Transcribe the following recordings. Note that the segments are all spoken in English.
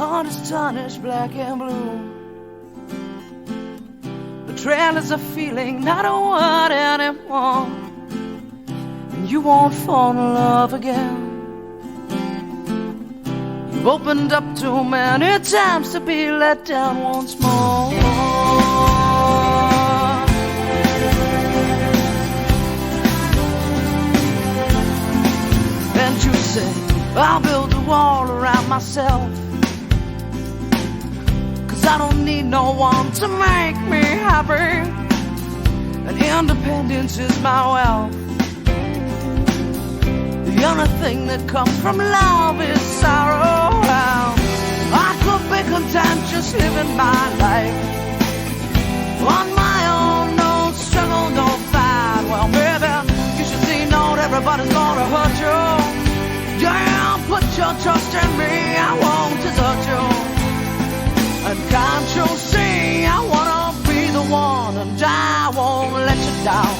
heart is tarnished black and blue. Betrayal is a feeling, not a word anymore. And you won't fall in love again. You've opened up too many times to be let down once more. And you say, I'll build a wall around myself, 'cause I don't need no one to make me happy, and independence is my wealth. The only thing that comes from love is sorrow. I could be content just living my life on my own, no struggle, no fight. Well, baby, you should see not everybody's gonna hurt you. Yeah, put your trust in me, I won't desert you. And can't you see, I wanna be the one, and I won't let you down.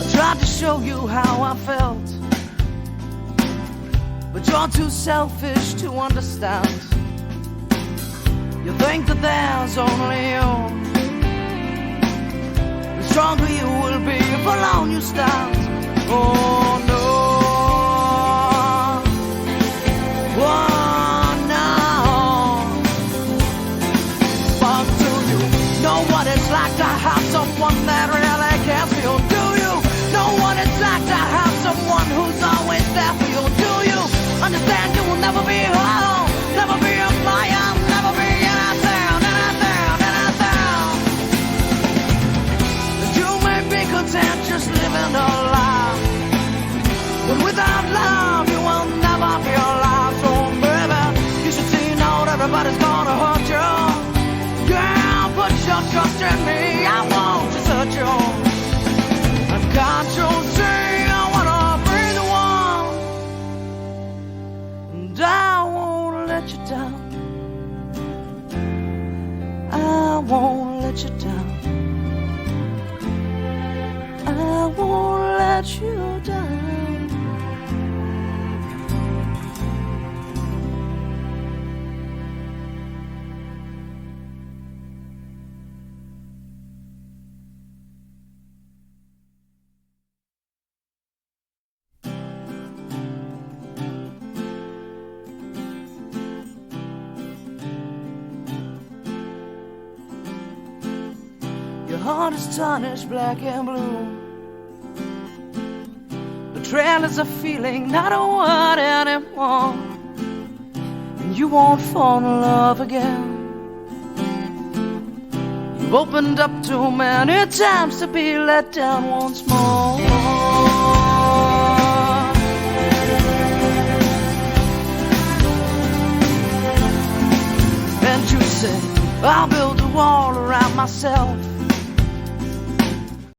I tried to show you how I felt, but you're too selfish to understand. You think that there's only you. The stronger you will be if alone you stand. Oh no, oh no. But do you know what it's like to have someone that really cares for you? Do you know what it's like to have someone who's always there for you? Do you understand you will never be alone, never be a flyer, never be anything. You may be content just living a life, but without love, you will never be alive. So, baby, you should see not everybody's gonna hurt you. Girl, put your trust in me, I won't desert you. And can't you see, I wanna be the one, and I won't let you down. I won't let you down. I won't let you down. Your heart is tarnished black and blue. Betrayal is a feeling, not a word anymore. And you won't fall in love again. You've opened up too many times to be let down once more. And you say, I'll build a wall around myself,